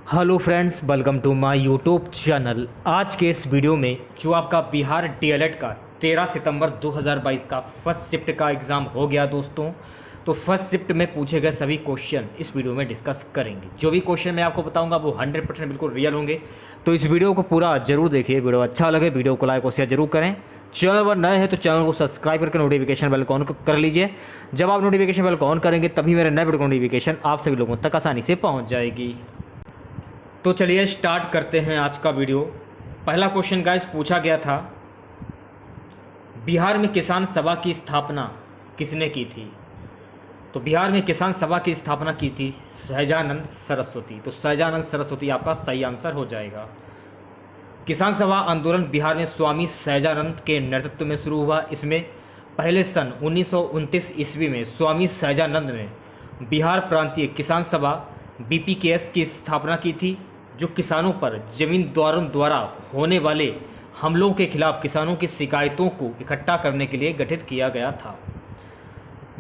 Hello friends, welcome to my YouTube channel. आज के इस वीडियो में जो आपका बिहार डीएलएड का 13 सितंबर 2022 का फर्स्ट शिफ्ट का एग्ज़ाम हो गया दोस्तों। तो फर्स्ट शिफ्ट में पूछे गए सभी क्वेश्चन इस वीडियो में डिस्कस करेंगे। जो भी क्वेश्चन मैं आपको बताऊंगा वो 100% बिल्कुल रियल होंगे। तो इस वीडियो को पूरा जरूर देखिए। वीडियो अच्छा लगे वीडियो को लाइक और शेयर जरूर करें। चैनल पर नए हैं तो चैनल को सब्सक्राइब करके नोटिफिकेशन बेल को ऑन कर लीजिए। जब आप नोटिफिकेशन बेल को ऑन करेंगे तभी मेरे नए वीडियो की नोटिफिकेशन आप सभी लोगों तक आसानी से पहुँच जाएगी। तो चलिए स्टार्ट करते हैं आज का वीडियो। पहला क्वेश्चन गाइस पूछा गया था, बिहार में किसान सभा की स्थापना किसने की थी? तो बिहार में किसान सभा की स्थापना की थी सहजानंद सरस्वती। तो सहजानंद सरस्वती आपका सही आंसर हो जाएगा। किसान सभा आंदोलन बिहार में स्वामी सहजानंद के नेतृत्व में शुरू हुआ। इसमें पहले सन 1929 ईस्वी में स्वामी सहजानंद ने बिहार प्रांतीय किसान सभा बीपीकेएस की स्थापना की थी, जो किसानों पर जमींदारों द्वारा होने वाले हमलों के खिलाफ किसानों की शिकायतों को इकट्ठा करने के लिए गठित किया गया था।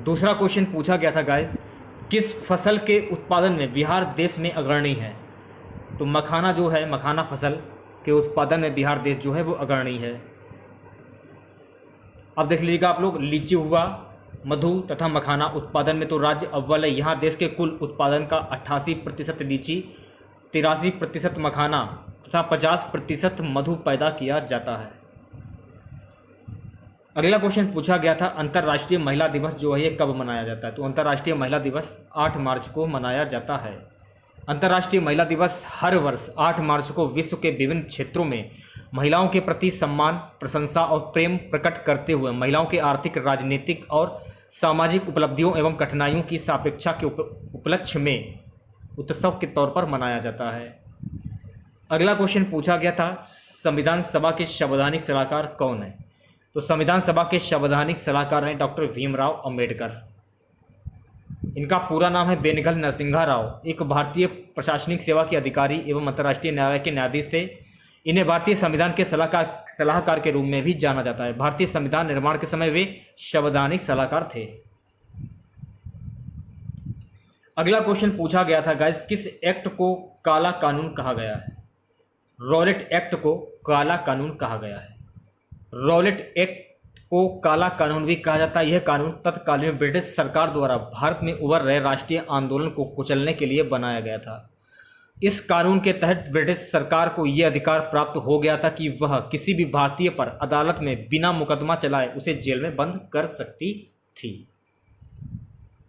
दूसरा क्वेश्चन पूछा गया था गाइस, किस फसल के उत्पादन में बिहार देश में अग्रणी है? तो मखाना जो है, मखाना फसल के उत्पादन में बिहार देश जो है वो अग्रणी है। अब देख लीजिएगा आप लोग, लीची हुआ, मधु तथा मखाना उत्पादन में तो राज्य अव्वल है। यहाँ देश के कुल उत्पादन का 88% लीची, 83% मखाना तथा 50% मधु पैदा किया जाता है। अगला क्वेश्चन पूछा गया था, अंतर्राष्ट्रीय महिला दिवस जो है ये कब मनाया जाता है? तो अंतर्राष्ट्रीय महिला दिवस 8 मार्च को मनाया जाता है। अंतर्राष्ट्रीय महिला दिवस हर वर्ष 8 मार्च को विश्व के विभिन्न क्षेत्रों में महिलाओं के प्रति सम्मान, प्रशंसा और प्रेम प्रकट करते हुए महिलाओं के आर्थिक, राजनीतिक और सामाजिक उपलब्धियों एवं कठिनाइयों की सापेक्षा के उपलक्ष्य में उत्सव के तौर पर मनाया जाता है। अगला क्वेश्चन पूछा गया था, संविधान सभा के संवैधानिक सलाहकार कौन है? तो संविधान सभा के संवैधानिक सलाहकार हैं डॉक्टर भीमराव अंबेडकर। इनका पूरा नाम है बेनगल नरसिंहा राव। एक भारतीय प्रशासनिक सेवा के अधिकारी एवं अंतर्राष्ट्रीय न्यायालय के न्यायाधीश थे। इन्हें भारतीय संविधान के सलाहकार के रूप में भी जाना जाता है। भारतीय संविधान निर्माण के समय वे संवैधानिक सलाहकार थे। अगला क्वेश्चन पूछा गया था गाइस, किस एक्ट को काला कानून कहा गया है? रॉलेट एक्ट को काला कानून कहा गया है। रॉलेट एक्ट को काला कानून भी कहा जाता है। यह कानून तत्कालीन ब्रिटिश सरकार द्वारा भारत में उभर रहे राष्ट्रीय आंदोलन को कुचलने के लिए बनाया गया था। इस कानून के तहत ब्रिटिश सरकार को यह अधिकार प्राप्त हो गया था कि वह किसी भी भारतीय पर अदालत में बिना मुकदमा चलाए उसे जेल में बंद कर सकती थी।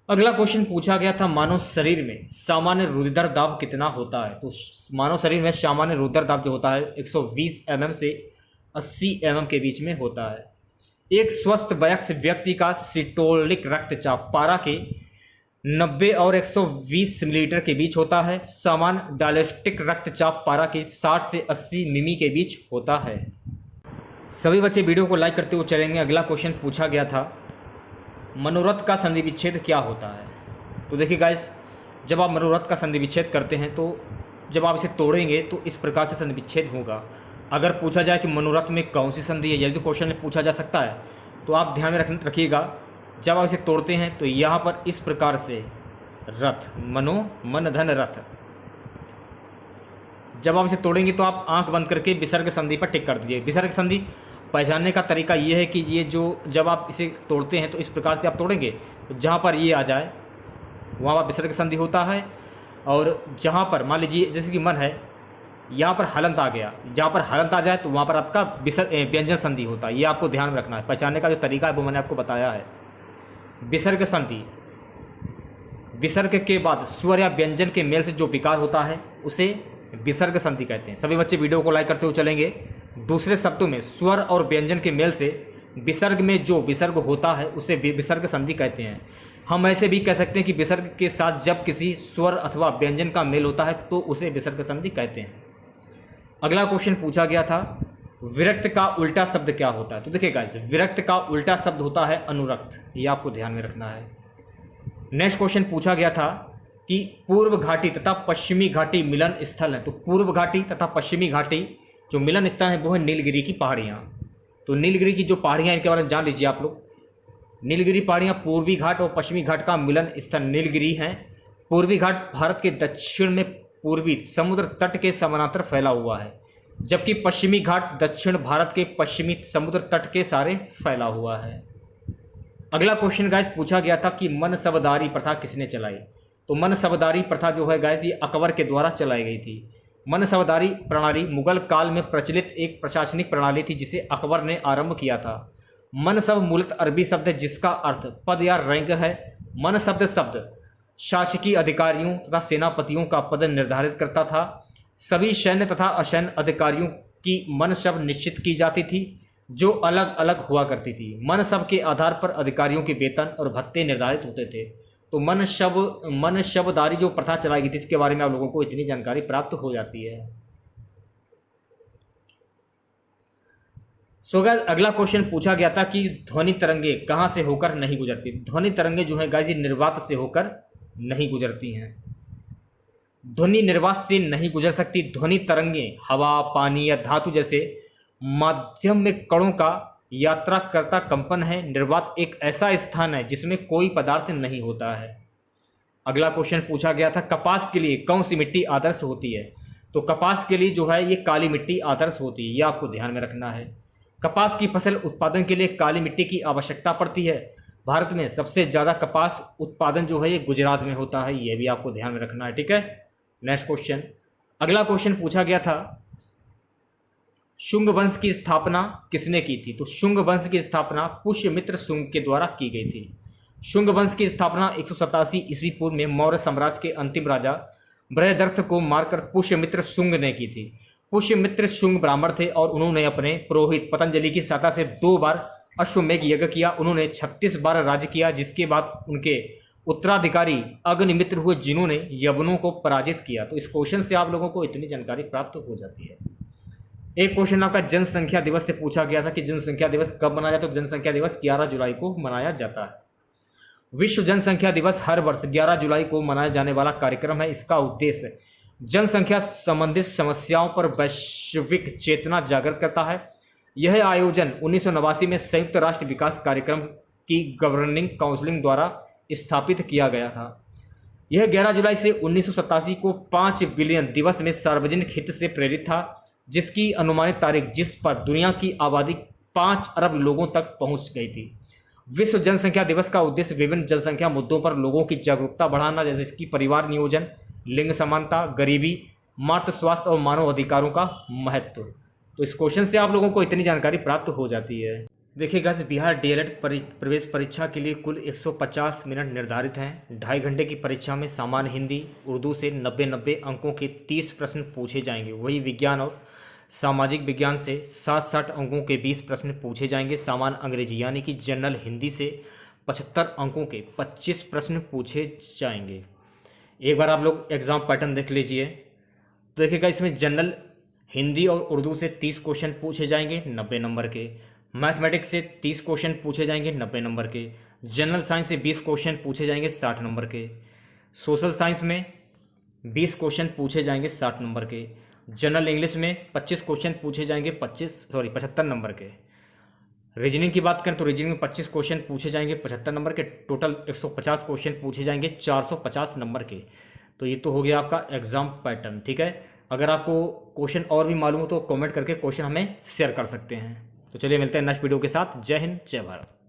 अगला क्वेश्चन पूछा गया था, मानव शरीर में सामान्य रुधिर दाब कितना होता है? तो मानव शरीर में सामान्य रुधिर दाब जो होता है 120 mm से 80 mm के बीच में होता है। एक स्वस्थ वयस्क व्यक्ति का सिस्टोलिक रक्तचाप पारा के 90 और 120 मिलीलीटर के बीच होता है। सामान्य डायलिस्टिक रक्तचाप पारा के 60 से 80 मिमी के बीच होता है। सभी बच्चे वीडियो को लाइक करते हुए चलेंगे। अगला क्वेश्चन पूछा गया था, मनोरथ का संधि विच्छेद क्या होता है? तो देखिए गाइस, जब आप मनोरथ का संधि विच्छेद करते हैं तो जब आप इसे तोड़ेंगे तो इस प्रकार से संधि विच्छेद होगा। अगर पूछा जाए कि मनोरथ में कौन सी संधि है, यदि क्वेश्चन में पूछा जा सकता है तो आप ध्यान में रखिएगा, जब आप इसे तोड़ते हैं तो यहाँ पर इस प्रकार से रथ, मनो मन धन रथ, जब आप इसे तोड़ेंगे तो आप आंख बंद करके विसर्ग संधि पर टिक कर दीजिए। विसर्ग संधि पहचानने का तरीका ये है कि ये जो जब आप इसे तोड़ते हैं तो इस प्रकार से आप तोड़ेंगे तो जहाँ पर ये आ जाए वहाँ पर विसर्ग संधि होता है, और जहाँ पर मान लीजिए जैसे कि मन है, यहाँ पर हलंत आ गया, जहाँ पर हलंत आ जाए तो वहाँ पर आपका व्यंजन संधि होता है। ये आपको ध्यान में रखना है। पहचानने का जो तरीका है वो मैंने आपको बताया है। विसर्ग संधि, विसर्ग के बाद स्वर या व्यंजन के मेल से जो विकार होता है उसे विसर्ग संधि कहते हैं। सभी बच्चे वीडियो को लाइक करते हुए चलेंगे। दूसरे शब्दों में स्वर और व्यंजन के मेल से विसर्ग में जो विसर्ग होता है उसे विसर्ग संधि कहते हैं। हम ऐसे भी कह सकते हैं कि विसर्ग के साथ जब किसी स्वर अथवा व्यंजन का मेल होता है तो उसे विसर्ग संधि कहते हैं। अगला क्वेश्चन पूछा गया था, विरक्त का उल्टा शब्द क्या होता है? तो देखिए गाइस, विरक्त का उल्टा शब्द होता है अनुरक्त। ये आपको ध्यान में रखना है। नेक्स्ट क्वेश्चन पूछा गया था कि पूर्व घाटी तथा पश्चिमी घाटी मिलन स्थल है। तो पूर्व घाटी तथा पश्चिमी घाटी जो मिलन स्थल है वो है नीलगिरी की पहाड़ियाँ। तो नीलगिरी की जो पहाड़ियाँ, इनके बारे में जान लीजिए आप लोग। नीलगिरी पहाड़ियाँ पूर्वी घाट और पश्चिमी घाट का मिलन स्थल नीलगिरी हैं। पूर्वी घाट भारत के दक्षिण में पूर्वी समुद्र तट के समानांतर फैला हुआ है, जबकि पश्चिमी घाट दक्षिण भारत के पश्चिमी समुद्र तट के सारे फैला हुआ है। अगला क्वेश्चन गाइस पूछा गया था कि मनसबदारी प्रथा किसने चलाई। तो मनसबदारी प्रथा जो है गाइस ये अकबर के द्वारा चलाई गई थी। मनसबदारी प्रणाली मुगल काल में प्रचलित एक प्रशासनिक प्रणाली थी जिसे अकबर ने आरंभ किया था। मनसब मूलतः अरबी शब्द है जिसका अर्थ पद या रैंक है। मनसब शब्द शासकीय अधिकारियों तथा सेनापतियों का पद निर्धारित करता था। सभी सैन्य तथा असैन्य अधिकारियों की मनसब निश्चित की जाती थी जो अलग अलग हुआ करती थी। मनसब के आधार पर अधिकारियों के वेतन और भत्ते निर्धारित होते थे। तो मनसबदारी जो प्रथा चलाई गई थी इसके बारे में आप लोगों को इतनी जानकारी प्राप्त हो जाती है। सो गाइस अगला क्वेश्चन पूछा गया था कि ध्वनि तरंगे कहाँ से होकर नहीं गुजरती। ध्वनि तरंगे जो है गाइस ये निर्वात से होकर नहीं गुजरती हैं। ध्वनि निर्वात से नहीं गुजर सकती। ध्वनि तरंगे हवा, पानी या धातु जैसे माध्यम में कणों का यात्रा करता कंपन है। निर्वात एक ऐसा स्थान है जिसमें कोई पदार्थ नहीं होता है। अगला क्वेश्चन पूछा गया था कपास के लिए कौन सी मिट्टी आदर्श होती है। तो कपास के लिए जो है ये काली मिट्टी आदर्श होती है, ये आपको ध्यान में रखना है। कपास की फसल उत्पादन के लिए काली मिट्टी की आवश्यकता पड़ती है। भारत में सबसे ज़्यादा कपास उत्पादन जो है ये गुजरात में होता है, ये भी आपको ध्यान में रखना है। ठीक है, नेक्स्ट क्वेश्चन। अगला क्वेश्चन पूछा गया था शुंग वंश की स्थापना किसने की थी। तो शुंग वंश की स्थापना पुष्यमित्र शुंग के द्वारा की गई थी। शुंग वंश की स्थापना 187 ईस्वी पूर्व में मौर्य साम्राज्य के अंतिम राजा बृहदर्थ को मारकर पुष्यमित्र शुंग ने की थी। पुष्यमित्र शुंग ब्राह्मण थे और उन्होंने अपने पुरोहित पतंजलि की सहायता से 2 बार अश्वमेघ यज्ञ किया। उन्होंने 36 बार राज्य किया, जिसके बाद उनके उत्तराधिकारी अग्निमित्र हुए जिन्होंने यवनों को पराजित किया। तो इस क्वेश्चन से आप लोगों को इतनी जानकारी प्राप्त हो जाती है। एक क्वेश्चन आपका जनसंख्या दिवस से पूछा गया था कि जनसंख्या दिवस कब मनाया जाता है। तो जनसंख्या दिवस 11 जुलाई को मनाया जाता है। विश्व जनसंख्या दिवस हर वर्ष 11 जुलाई को मनाया जाने वाला कार्यक्रम है। इसका उद्देश्य जनसंख्या संबंधित समस्याओं पर वैश्विक चेतना जागृत करता है। यह आयोजन 1989 में संयुक्त राष्ट्र विकास कार्यक्रम की गवर्निंग काउंसिल द्वारा स्थापित किया गया था। यह 11 जुलाई से 1987 को 5 बिलियन दिवस में सार्वजनिक हित से प्रेरित था, जिसकी अनुमानित तारीख जिस पर दुनिया की आबादी 5 अरब लोगों तक पहुंच गई थी। विश्व जनसंख्या दिवस का उद्देश्य विभिन्न जनसंख्या मुद्दों पर लोगों की जागरूकता बढ़ाना, जैसे कि परिवार नियोजन, लिंग समानता, गरीबी, मातृ स्वास्थ्य और मानव अधिकारों का महत्व। तो इस क्वेश्चन से आप लोगों को इतनी जानकारी प्राप्त हो जाती है। देखिए गाइस बिहार डीएलएड प्रवेश परीक्षा के लिए कुल 150 मिनट निर्धारित हैं। 2.5 घंटे की परीक्षा में सामान्य हिंदी उर्दू से 90 अंकों के 30 प्रश्न पूछे जाएंगे। वही विज्ञान और सामाजिक विज्ञान से 60 अंकों के 20 प्रश्न पूछे जाएंगे। सामान्य अंग्रेजी यानी कि जनरल हिंदी से 75 अंकों के 25 प्रश्न पूछे जाएंगे। एक बार आप लोग एग्जाम पैटर्न देख लीजिए। तो देखिएगा इसमें जनरल हिंदी और उर्दू से 30 क्वेश्चन पूछे जाएंगे 90 नंबर के। मैथमेटिक्स से 30 क्वेश्चन पूछे जाएंगे 90 नंबर के। जनरल साइंस से 20 क्वेश्चन पूछे जाएंगे 60 नंबर के। सोशल साइंस में 20 क्वेश्चन पूछे जाएंगे 60 नंबर के। जनरल इंग्लिश में 25 क्वेश्चन पूछे जाएंगे 75 नंबर के। रीजनिंग की बात करें तो रीजनिंग में 25 क्वेश्चन पूछे जाएंगे 75 नंबर के। टोटल 150 क्वेश्चन पूछे जाएंगे 450 नंबर के। तो ये तो हो गया आपका एग्जाम पैटर्न। ठीक है, अगर आपको क्वेश्चन और भी मालूम हो तो कमेंट करके क्वेश्चन हमें शेयर कर सकते हैं। तो चलिए मिलते हैं नेक्स्ट वीडियो के साथ। जय हिंद, जय भारत।